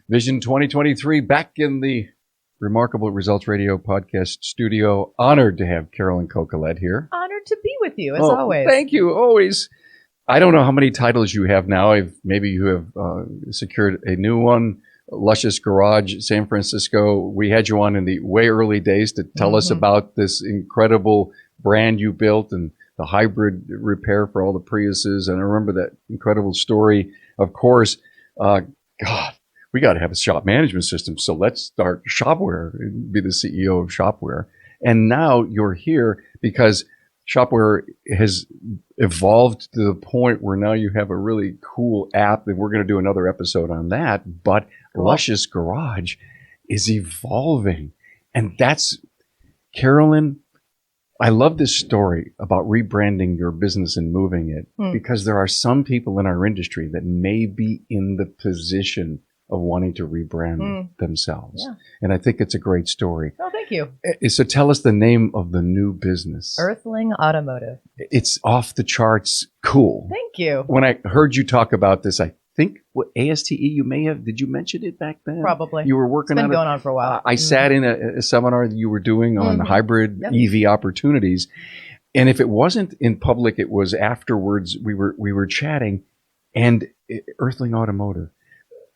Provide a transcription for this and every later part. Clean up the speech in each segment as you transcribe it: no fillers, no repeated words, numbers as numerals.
Vision 2023 back in the Remarkable Results Radio podcast studio. Honored to have Carolyn Coquillette here. Honored to be with you, as always. Thank you, always. I don't know how many titles you have now. Maybe you have secured a new one, Luscious Garage, San Francisco. We had you on in the way early days to tell us about this incredible brand you built and the hybrid repair for all the Priuses. And I remember that incredible story. Of course, God, we got to have a shop management system. So let's start Shop-Ware and be the CEO of Shop-Ware. And now you're here because Shop-Ware has evolved to the point where now you have a really cool app, and we're going to do another episode on that. But Luscious Garage is evolving. And that's, Carolyn, I love this story about rebranding your business and moving it because there are some people in our industry that may be in the position of wanting to rebrand themselves. Yeah. And I think it's a great story. Oh, thank you. So tell us the name of the new business. Earthling Automotive. It's off the charts cool. Thank you. When I heard you talk about this, I think what ASTE you may have, did you mention it back then? Probably. You were working on it. It's been going on for a while. I sat in a seminar that you were doing on hybrid EV opportunities. And if it wasn't in public, it was afterwards. We were chatting, and Earthling Automotive.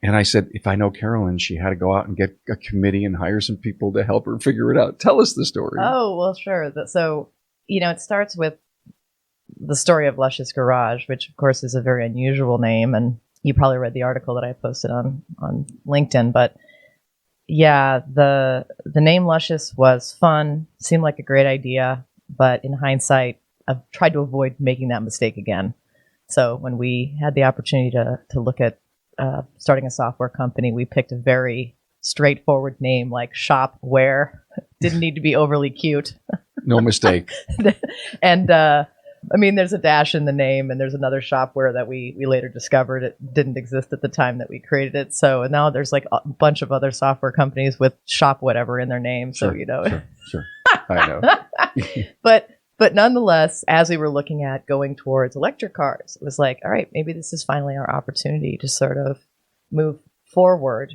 And I said, if I know Carolyn, she had to go out and get a committee and hire some people to help her figure it out. Tell us the story. Oh, well, sure. So, it starts with the story of Luscious Garage, which, of course, is a very unusual name. And you probably read the article that I posted on LinkedIn. But, yeah, the name Luscious was fun, seemed like a great idea. But in hindsight, I've tried to avoid making that mistake again. So when we had the opportunity to look at starting a software company, we picked a very straightforward name like Shop-Ware. Didn't need to be overly cute. No mistake. And there's a dash in the name, and there's another Shop-Ware that we later discovered it didn't exist at the time that we created it. So now there's like a bunch of other software companies with shop whatever in their name. Sure, so Sure. I know. But nonetheless, as we were looking at going towards electric cars, it was like, all right, maybe this is finally our opportunity to sort of move forward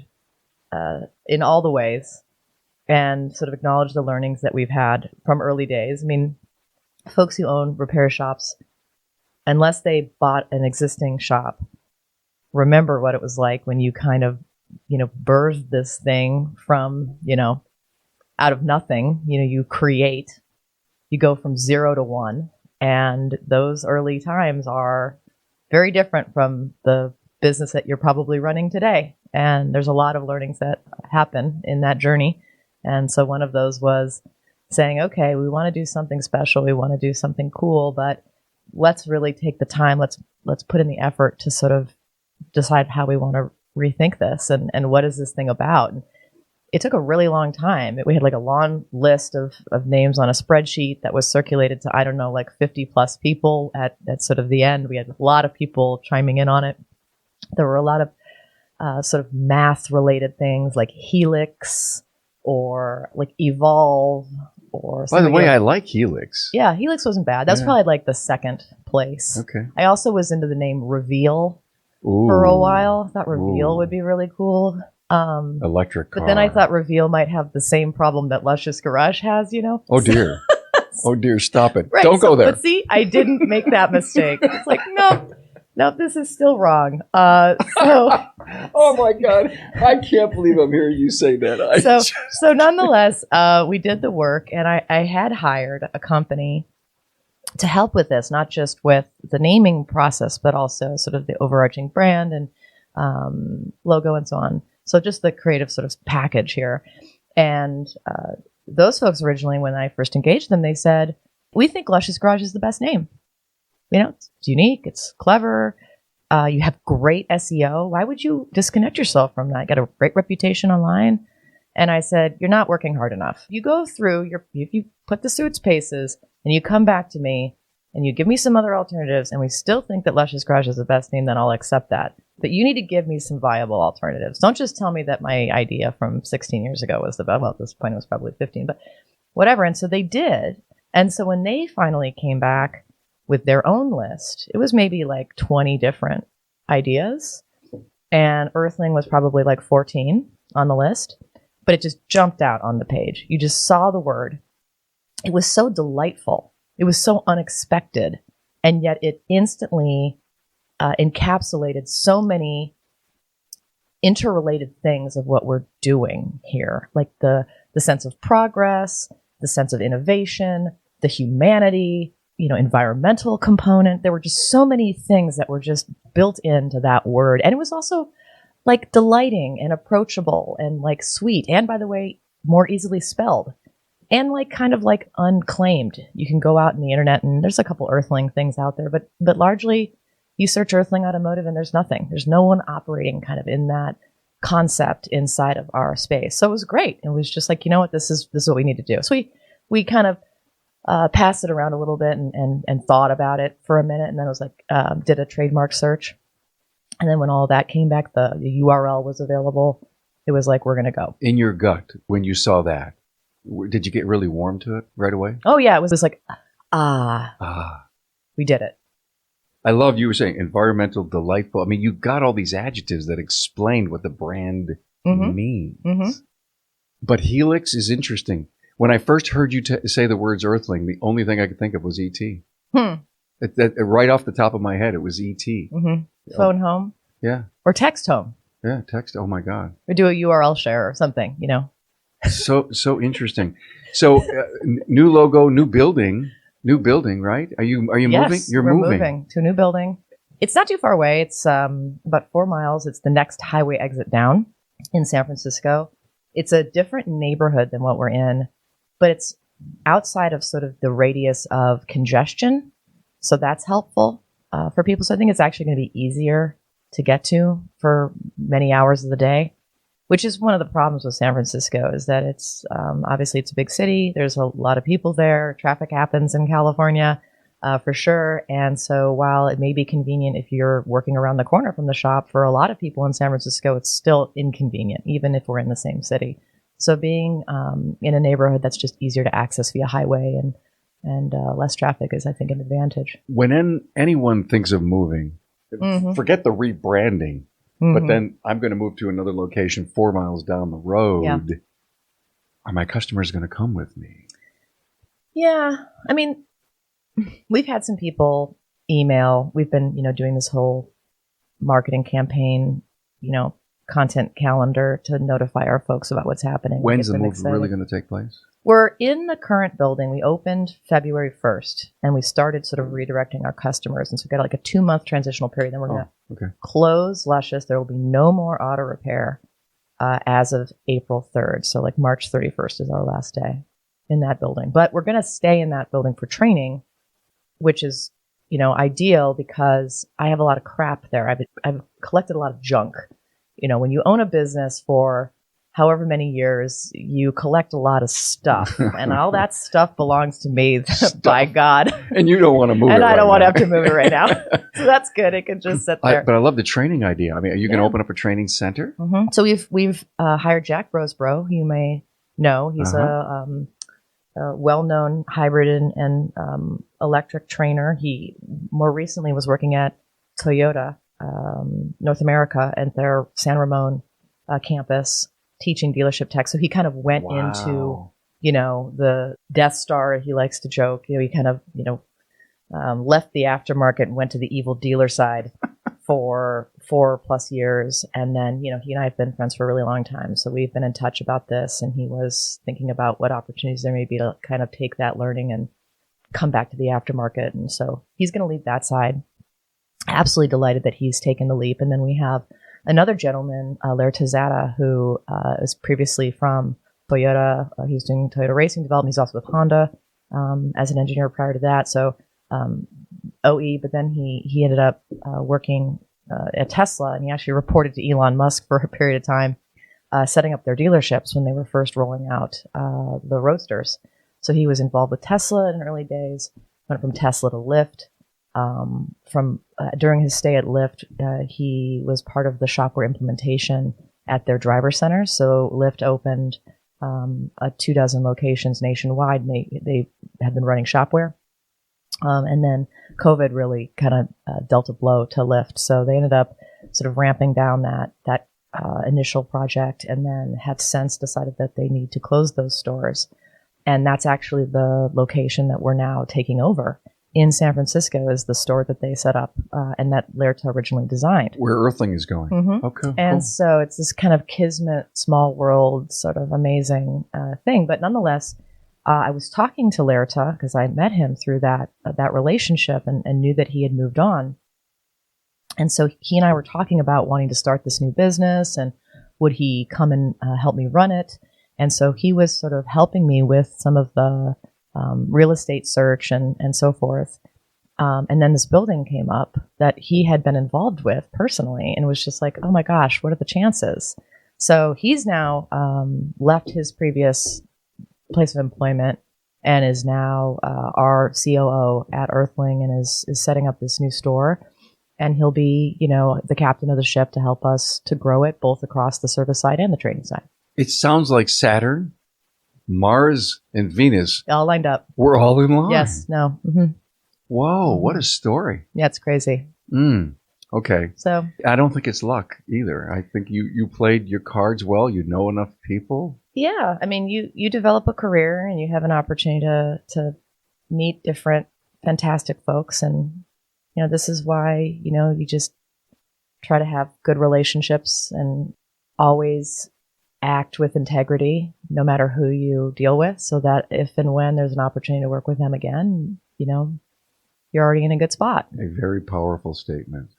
in all the ways and sort of acknowledge the learnings that we've had from early days. I mean, folks who own repair shops, unless they bought an existing shop, remember what it was like when you kind of, birthed this thing from, out of nothing. You create. You go from 0 to 1, and those early times are very different from the business that you're probably running today. And there's a lot of learnings that happen in that journey. And so one of those was saying, okay, we want to do something special. We want to do something cool, but let's really take the time. Let's put in the effort to sort of decide how we want to rethink this and what is this thing about. And it took a really long time. We had like a long list of names on a spreadsheet that was circulated to, I don't know, like 50 plus people at sort of the end. We had a lot of people chiming in on it. There were a lot of sort of math related things like Helix or like Evolve or something. By the way, I like Helix. Yeah, Helix wasn't bad. That's probably like the second place. Okay. I also was into the name Reveal for a while. I thought Reveal would be really cool. Electric car. But then I thought Reveal might have the same problem that Luscious Garage has, Oh dear. Oh dear, stop it. Right, Don't go there. But see, I didn't make that mistake. It's like, nope, this is still wrong. Oh my God. I can't believe I'm hearing you say that. So nonetheless, we did the work, and I had hired a company to help with this, not just with the naming process, but also sort of the overarching brand and logo and so on. So just the creative sort of package here. And those folks originally, when I first engaged them, they said, we think Luscious Garage is the best name. It's unique, it's clever, you have great SEO. Why would you disconnect yourself from that? You got a great reputation online. And I said, you're not working hard enough. You go through, if you put the suits paces and you come back to me and you give me some other alternatives and we still think that Luscious Garage is the best name, then I'll accept that. But you need to give me some viable alternatives. Don't just tell me that my idea from 16 years ago was the best. Well, at this point it was probably 15, but whatever. And so they did. And so when they finally came back with their own list, it was maybe like 20 different ideas. and Earthling was probably like 14 on the list, but it just jumped out on the page. You just saw the word. It was so delightful. It was so unexpected, and yet it instantly encapsulated so many interrelated things of what we're doing here, like the sense of progress, the sense of innovation, the humanity, environmental component. There were just so many things that were just built into that word. And it was also like delighting and approachable and like sweet. And by the way, more easily spelled and like kind of like unclaimed. You can go out in the internet and there's a couple Earthling things out there, but largely you search Earthling Automotive and there's nothing. There's no one operating kind of in that concept inside of our space. So it was great. It was just like, you know what, this is what we need to do. So we kind of passed it around a little bit and thought about it for a minute. And then it was like, did a trademark search. And then when all that came back, the URL was available. It was like, we're going to go. In your gut, when you saw that, did you get really warm to it right away? Oh, yeah. It was just like, we did it. I love you were saying environmental, delightful. I mean, you got all these adjectives that explained what the brand means. Mm-hmm. But Helix is interesting. When I first heard you say the words Earthling, the only thing I could think of was E.T. Right off the top of my head, it was E.T. Mm-hmm. Phone home. Yeah. Or text home. Yeah, text. Oh, my God. Or do a URL share or something, So interesting. So new logo, new building, right? Are you moving? Yes, You're we're moving. moving to a new building. It's not too far away. It's about 4 miles. It's the next highway exit down in San Francisco. It's a different neighborhood than what we're in, but it's outside of sort of the radius of congestion. So that's helpful for people. So I think it's actually going to be easier to get to for many hours of the day, which is one of the problems with San Francisco is that it's obviously it's a big city. There's a lot of people there. Traffic happens in California for sure. And so while it may be convenient if you're working around the corner from the shop, for a lot of people in San Francisco, it's still inconvenient, even if we're in the same city. So being in a neighborhood that's just easier to access via highway and less traffic is, I think, an advantage. When anyone thinks of moving, forget the rebranding. But then I'm going to move to another location 4 miles down the road. Yeah. Are my customers going to come with me? Yeah. I mean, we've had some people email. We've been, doing this whole marketing campaign, content calendar to notify our folks about what's happening. When's the move really going to take place? We're in the current building. We opened February 1st, and we started sort of redirecting our customers. And so we've got like a 2-month transitional period. Then we're going to close Luscious. There will be no more auto repair as of April 3rd. So like March 31st is our last day in that building. But we're going to stay in that building for training, which is, ideal because I have a lot of crap there. I've collected a lot of junk. When you own a business for however many years, you collect a lot of stuff, and all that stuff belongs to me, by God. And you don't want to move it. And I don't want to have to move it right now. So that's good. It can just sit there. But I love the training idea. I mean, are you going to open up a training center? Mm-hmm. So we've hired Jack Brosbro, who you may know. He's a well-known hybrid and electric trainer. He more recently was working at Toyota North America at their San Ramon campus, teaching dealership tech. So he kind of went into, the Death Star, he likes to joke. He kind of, left the aftermarket and went to the evil dealer side for 4+ years. And then, he and I have been friends for a really long time. So we've been in touch about this, and he was thinking about what opportunities there may be to kind of take that learning and come back to the aftermarket. And so he's going to lead that side. Absolutely delighted that he's taken the leap. And then we have another gentleman, Lair Tizata, who is previously from Toyota. He was doing Toyota racing development. He's also with Honda as an engineer prior to that. So OE, but then he ended up working at Tesla, and he actually reported to Elon Musk for a period of time, setting up their dealerships when they were first rolling out the Roadsters. So he was involved with Tesla in early days, went from Tesla to Lyft. During his stay at Lyft, he was part of the Shop-Ware implementation at their driver centers. So Lyft opened 24 locations nationwide, and they had been running Shop-Ware. And then COVID really kind of dealt a blow to Lyft. So they ended up sort of ramping down that initial project, and then have since decided that they need to close those stores. And that's actually the location that we're now taking over in San Francisco, is the store that they set up and that Lerta originally designed. Where Earthling is going. Mm-hmm. Okay. And Cool. so it's this kind of kismet, small world, sort of amazing thing. But nonetheless, I was talking to Lerta because I met him through that relationship and knew that he had moved on. And so he and I were talking about wanting to start this new business, and would he come and help me run it? And so he was sort of helping me with some of the real estate search and so forth. And then this building came up that he had been involved with personally, and was just like, oh my gosh, what are the chances? So he's now left his previous place of employment and is now our COO at Earthling, and is setting up this new store. And he'll be, the captain of the ship to help us to grow it both across the service side and the trading side. It sounds like Saturn, Mars, and Venus All lined up. were all in line. Yes. No. Mm-hmm. Whoa, what a story. Yeah, it's crazy. Okay. So I don't think it's luck either. I think you played your cards well. You know enough people. yeah, I mean, you develop a career and you have an opportunity to meet different fantastic folks, and this is why you just try to have good relationships and always act with integrity, no matter who you deal with, so that if and when there's an opportunity to work with them again, you're already in a good spot. A very powerful statement.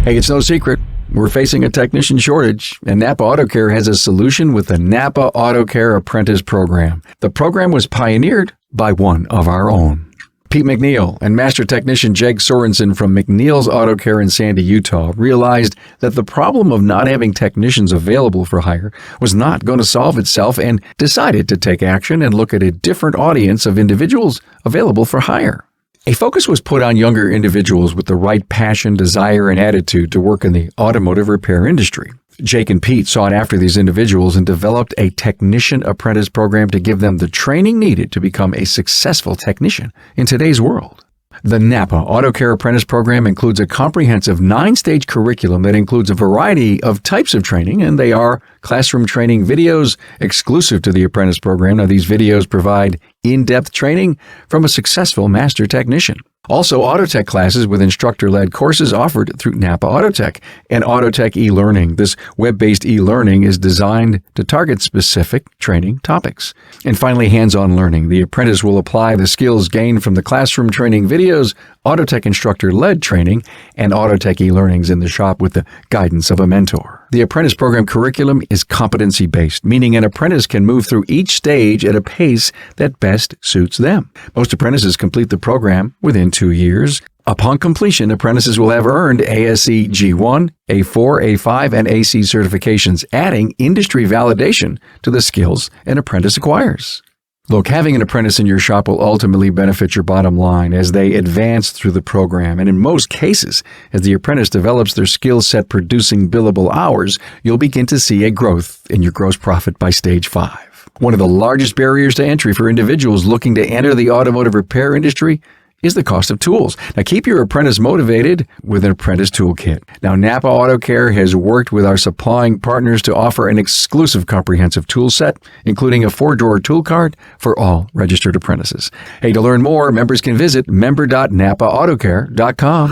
Hey, it's no secret. We're facing a technician shortage, and Napa Auto Care has a solution with the Napa Auto Care Apprentice Program. The program was pioneered by one of our own. Pete McNeil and Master Technician Jake Sorensen from McNeil's Auto Care in Sandy, Utah, realized that the problem of not having technicians available for hire was not going to solve itself, and decided to take action and look at a different audience of individuals available for hire. A focus was put on younger individuals with the right passion, desire, and attitude to work in the automotive repair industry. Jake and Pete sought after these individuals and developed a technician apprentice program to give them the training needed to become a successful technician in today's world. The Napa Auto Care Apprentice Program includes a comprehensive 9-stage curriculum that includes a variety of types of training, and they are classroom training videos exclusive to the apprentice program. Now, these videos provide in-depth training from a successful master technician. Also, Autotech classes with instructor-led courses offered through Napa Autotech and Autotech e-learning. This web-based e-learning is designed to target specific training topics. And finally, hands-on learning. The apprentice will apply the skills gained from the classroom training videos, Autotech instructor-led training, and Autotech e-learnings in the shop with the guidance of a mentor. The apprentice program curriculum is competency-based, meaning an apprentice can move through each stage at a pace that best suits them. Most apprentices complete the program within 2 years. Upon completion, apprentices will have earned ASE G1, A4, A5, and AC certifications, adding industry validation to the skills an apprentice acquires. Look, having an apprentice in your shop will ultimately benefit your bottom line as they advance through the program. And in most cases, as the apprentice develops their skill set producing billable hours, you'll begin to see a growth in your gross profit by stage 5. One of the largest barriers to entry for individuals looking to enter the automotive repair industry is the cost of tools. Now, keep your apprentice motivated with an apprentice toolkit. Now, Napa Auto Care has worked with our supplying partners to offer an exclusive comprehensive tool set, including a 4-drawer tool cart for all registered apprentices. Hey, to learn more, members can visit member.napaautocare.com.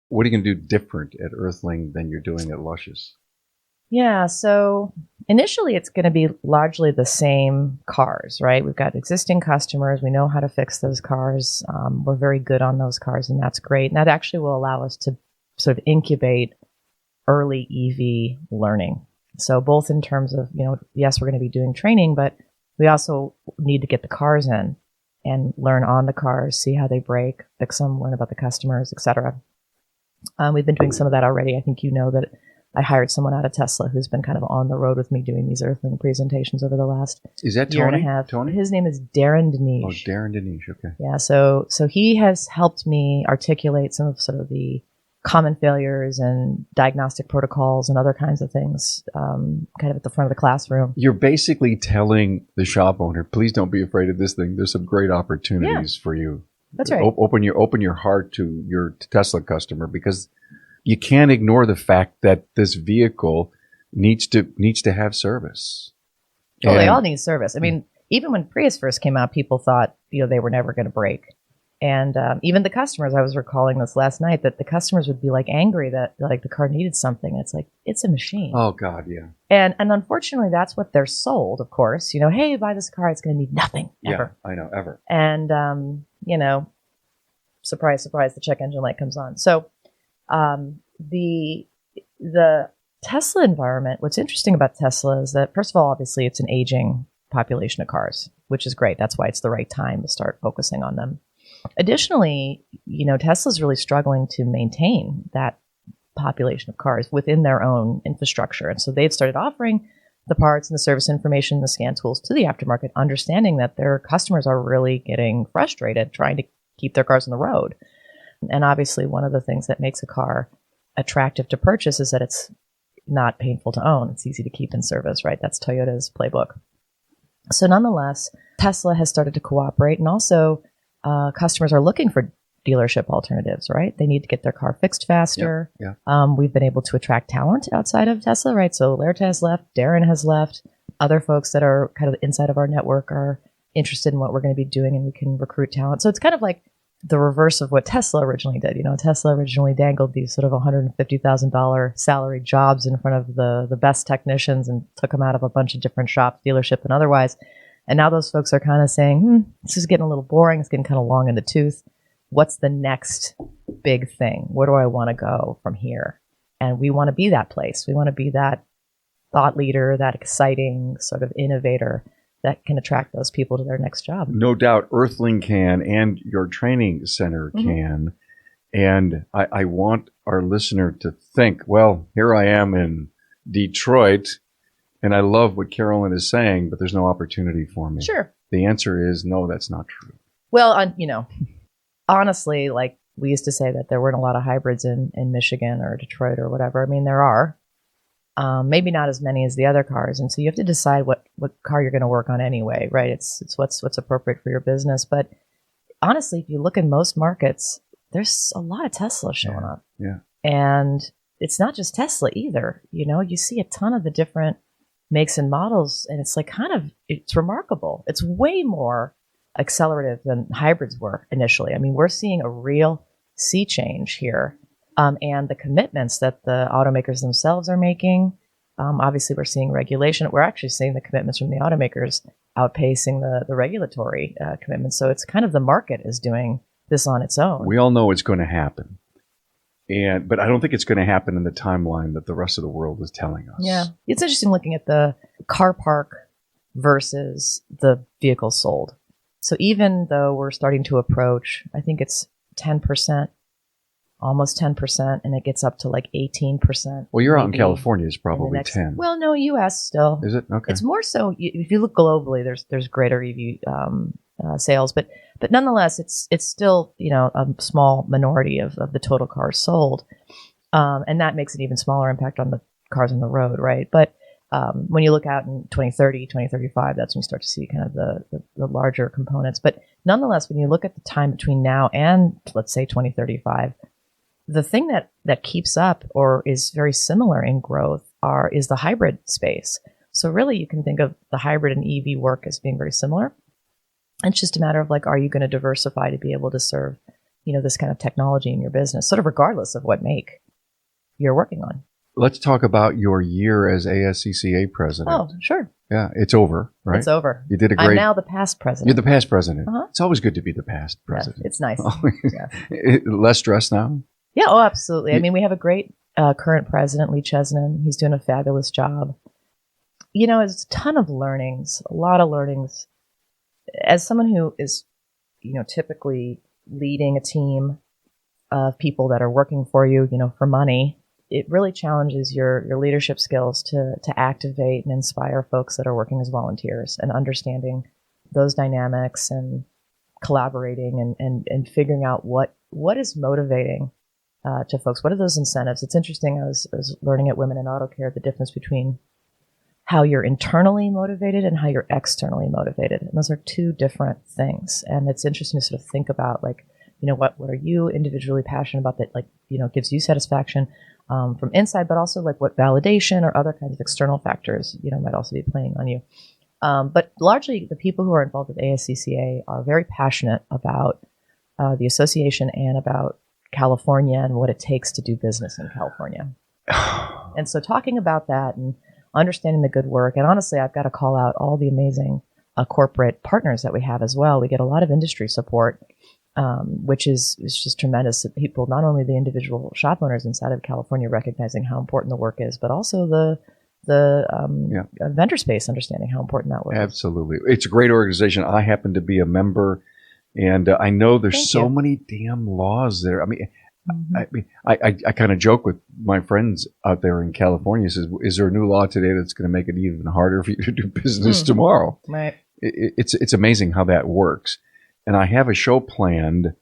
What are you going to do different at Earthling than you're doing at Luscious? Yeah, so initially it's going to be largely the same cars, right? We've got existing customers. We know how to fix those cars. We're very good on those cars, and that's great. And that actually will allow us to sort of incubate early EV learning. So both in terms of, yes, we're going to be doing training, but we also need to get the cars in and learn on the cars, see how they break, fix them, learn about the customers, etc. We've been doing some of that already. I think you know that I hired someone out of Tesla who's been kind of on the road with me doing these Earthling presentations over the last Is that year Tony? and a half. Tony? His name is Darren Denise. Oh, Darren Denise. Okay. Yeah, so he has helped me articulate some of sort of the common failures and diagnostic protocols and other kinds of things, kind of at the front of the classroom. You're basically telling the shop owner, please don't be afraid of this thing. There's some great opportunities for you. That's right. Open your heart to your Tesla customer, because you can't ignore the fact that this vehicle needs to have service. Oh, they And- all need service. I mean, even when Prius first came out, people thought, they were never going to break. And even the customers, I was recalling this last night, that the customers would be like angry that like the car needed something. It's like, it's a machine. Oh God, yeah. And unfortunately, that's what they're sold, of course. Hey, buy this car, it's going to need nothing ever. Yeah, I know, ever. And, surprise, surprise, the check engine light comes on. So the Tesla environment, what's interesting about Tesla is that, first of all, obviously it's an aging population of cars, which is great. That's why it's the right time to start focusing on them. Additionally, Tesla's really struggling to maintain that population of cars within their own infrastructure. And so they've started offering the parts and the service information, the scan tools to the aftermarket, understanding that their customers are really getting frustrated trying to keep their cars on the road. And obviously, one of the things that makes a car attractive to purchase is that it's not painful to own. It's easy to keep in service, right? That's Toyota's playbook. So nonetheless, Tesla has started to cooperate, and also customers are looking for dealership alternatives, right? They need to get their car fixed faster. Yeah. We've been able to attract talent outside of Tesla, right? So Laird has left, Darren has left. Other folks that are kind of inside of our network are interested in what we're going to be doing, and we can recruit talent. So it's kind of like the reverse of what Tesla originally did. Tesla originally dangled these sort of $150,000 salary jobs in front of the best technicians and took them out of a bunch of different shops, dealership and otherwise. And now those folks are kind of saying, this is getting a little boring. It's getting kind of long in the tooth. What's the next big thing? Where do I want to go from here? And we want to be that place. We want to be that thought leader, that exciting sort of innovator that can attract those people to their next job. No doubt Earthling can, and your training center can. And I want our listener to think, well, here I am in Detroit, and I love what Carolyn is saying, but there's no opportunity for me. Sure. The answer is no, that's not true. Well, honestly, like we used to say that there weren't a lot of hybrids in Michigan or Detroit or whatever. I mean, there are. Maybe not as many as the other cars. And so you have to decide what car you're going to work on anyway, right? It's what's appropriate for your business. But honestly, if you look in most markets, there's a lot of Tesla showing up. Yeah. And it's not just Tesla either. You see a ton of the different makes and models, and it's like it's remarkable. It's way more accelerative than hybrids were initially. I mean, we're seeing a real sea change here. And the commitments that the automakers themselves are making. Obviously, we're seeing regulation. We're actually seeing the commitments from the automakers outpacing the regulatory commitments. So it's kind of the market is doing this on its own. We all know it's going to happen. But I don't think it's going to happen in the timeline that the rest of the world is telling us. Yeah. It's interesting looking at the car park versus the vehicles sold. So even though we're starting to approach, I think it's 10%, almost 10%, and it gets up to like 18%. Well, you're out in maybe California, it's probably next, 10. Well, no, U.S. still. Is it? Okay. It's more so, if you look globally, there's greater EV sales, but nonetheless, it's still, a small minority of the total cars sold. And that makes an even smaller impact on the cars on the road, right? But when you look out in 2030, 2035, that's when you start to see kind of the larger components. But nonetheless, when you look at the time between now and, let's say, 2035, the thing that keeps up or is very similar in growth is the hybrid space. So really, you can think of the hybrid and EV work as being very similar. It's just a matter of are you going to diversify to be able to serve, this kind of technology in your business, sort of regardless of what make you're working on. Let's talk about your year as ASCCA president. Oh, sure. Yeah, it's over, right? It's over. You did a great... I'm now the past president. You're the past president. Uh-huh. It's always good to be the past president. Yeah, it's nice. Yeah. Less stress now? Yeah, absolutely. I mean, we have a great current president, Lee Chesnan. He's doing a fabulous job. It's a ton of learnings, a lot of learnings. As someone who is, typically leading a team of people that are working for you, for money, it really challenges your leadership skills to activate and inspire folks that are working as volunteers and understanding those dynamics and collaborating and figuring out what is motivating to folks. What are those incentives? It's interesting. I was learning at Women in Auto Care the difference between how you're internally motivated and how you're externally motivated. And those are two different things. And it's interesting to sort of think about, like, what are you individually passionate about that, like, gives you satisfaction from inside, but also like what validation or other kinds of external factors, might also be playing on you. But largely the people who are involved with ASCCA are very passionate about the association and about California and what it takes to do business in California. And so talking about that and understanding the good work, and honestly, I've got to call out all the amazing corporate partners that we have as well. We get a lot of industry support, which is just tremendous. That people, not only the individual shop owners inside of California recognizing how important the work is, but also the vendor space understanding how important that work is. Absolutely. It's a great organization. I happen to be a member, and I know there's so many damn laws there. I mean, I kind of joke with my friends out there in California. Says, is there a new law today that's going to make it even harder for you to do business tomorrow? Right. It's amazing how that works. And I have a show planned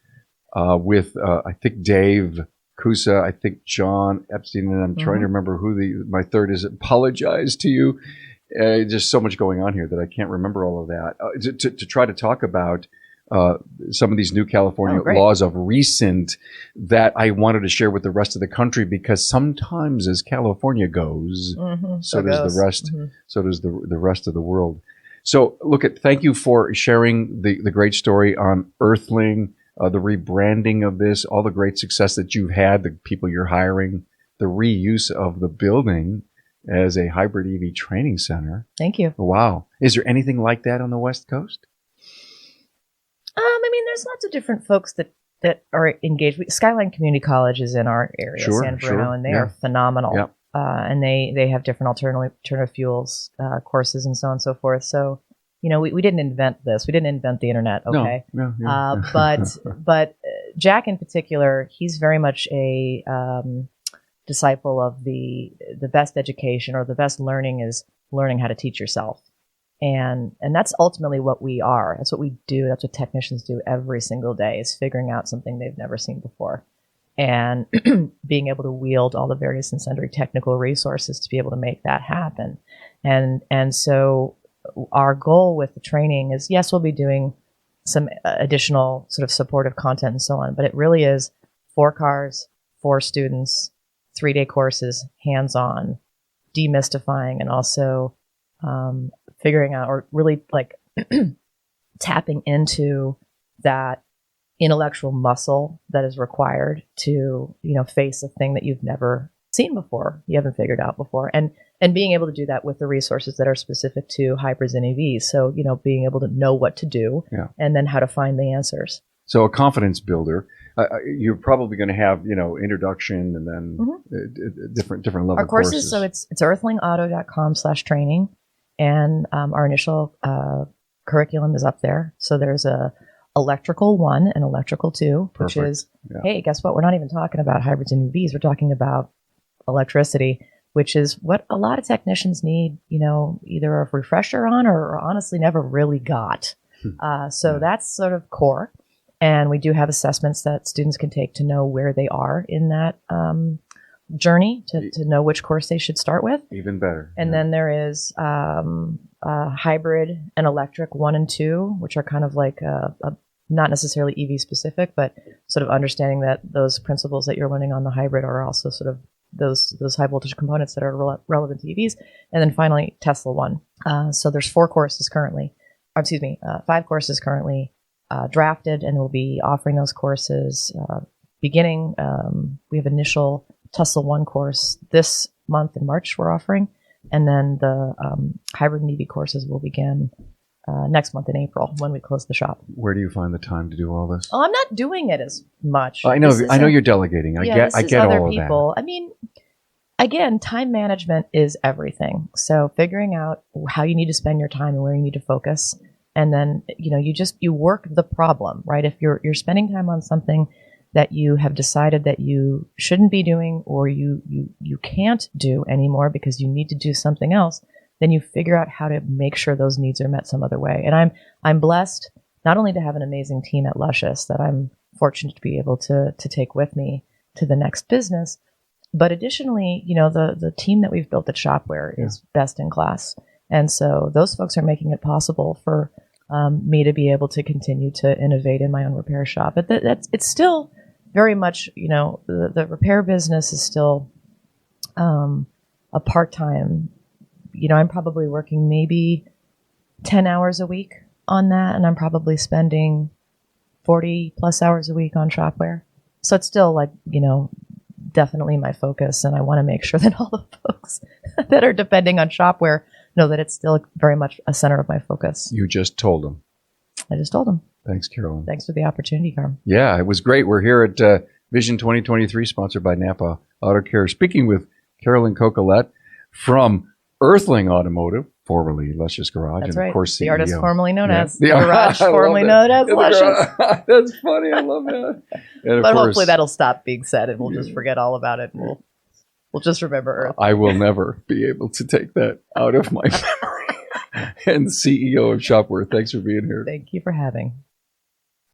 with I think Dave Kusa, I think John Epstein, and I'm trying to remember who my third is. Apologize to you. Just so much going on here that I can't remember all of that. To try to talk about some of these new California laws of recent that I wanted to share with the rest of the country, because sometimes as California goes, so does the rest. So does the rest of the world. So thank you for sharing the great story on Earthling, the rebranding of this, all the great success that you've had, the people you're hiring, the reuse of the building as a hybrid EV training center. Thank you. Wow. Is there anything like that on the West Coast? I mean, there's lots of different folks that are engaged. Skyline Community College is in our area, San Bruno, and they are phenomenal. Yep. And they have different alternative fuels courses and so on and so forth. So, we didn't invent this. We didn't invent the internet. Okay. No. But Jack in particular, he's very much a disciple of the best education, or the best learning is learning how to teach yourself. And that's ultimately what we are. That's what we do. That's what technicians do every single day, is figuring out something they've never seen before, and being able to wield all the various and sundry technical resources to be able to make that happen. And so our goal with the training is, yes, we'll be doing some additional sort of supportive content and so on, but it really is 4 cars, 4 students, 3-day courses, hands-on, demystifying, and also figuring out, or really like tapping into that intellectual muscle that is required to, face a thing that you've never seen before, you haven't figured out before, and being able to do that with the resources that are specific to hybrids and EVs. So, being able to know what to do, and then how to find the answers. So a confidence builder. You're probably going to have, introduction and then different level our courses. So it's earthlingauto.com/training. And our initial curriculum is up there. So there's a electrical 1 and electrical 2, which is, hey, guess what? We're not even talking about hybrids and EVs. We're talking about electricity, which is what a lot of technicians need, either a refresher on or honestly never really got. So that's sort of core. And we do have assessments that students can take to know where they are in that journey, to know which course they should start with. Even better. And then there is hybrid and electric 1 and 2, which are kind of like not necessarily EV specific, but sort of understanding that those principles that you're learning on the hybrid are also sort of those high voltage components that are relevant to EVs. And then finally, Tesla 1. So there's 5 courses currently drafted, and we'll be offering those courses beginning. We have initial Tesla 1 course this month in March we're offering, and then the hybrid and EV courses will begin next month in April when we close the shop. Where do you find the time to do all this? Well, I'm not doing it as much. I know you're delegating. I get other all people. of that. I mean, again, time management is everything. So figuring out how you need to spend your time and where you need to focus, and then you work the problem, right? If you're spending time on something that you have decided that you shouldn't be doing, or you can't do anymore because you need to do something else, then you figure out how to make sure those needs are met some other way. And I'm blessed not only to have an amazing team at Luscious that I'm fortunate to be able to take with me to the next business, But additionally, the team that we've built at Shop-Ware is best in class. And so those folks are making it possible for me to be able to continue to innovate in my own repair shop. But it's still very much, the repair business is still a part-time. I'm probably working maybe 10 hours a week on that, and I'm probably spending 40 plus hours a week on Shop-Ware. So it's still definitely my focus, and I want to make sure that all the folks that are depending on Shop-Ware know that it's still very much a center of my focus. You just told them. I just told them. Thanks, Carolyn. Thanks for the opportunity, Carm. Yeah, it was great. We're here at Vision 2023, sponsored by Napa Auto Care, speaking with Carolyn Coquillette from Earthling Automotive, formerly Luscious Garage. That's and right. of course, the CEO. artist formerly known as The Garage, I love formerly that. known as The Luscious. garage. That's funny. I love that. And of But course, hopefully that'll stop being said, and we'll just forget all about it, and we'll just remember Earth. I will never be able to take that out of my memory. And CEO of Shop-Ware, thanks for being here. Thank you for having.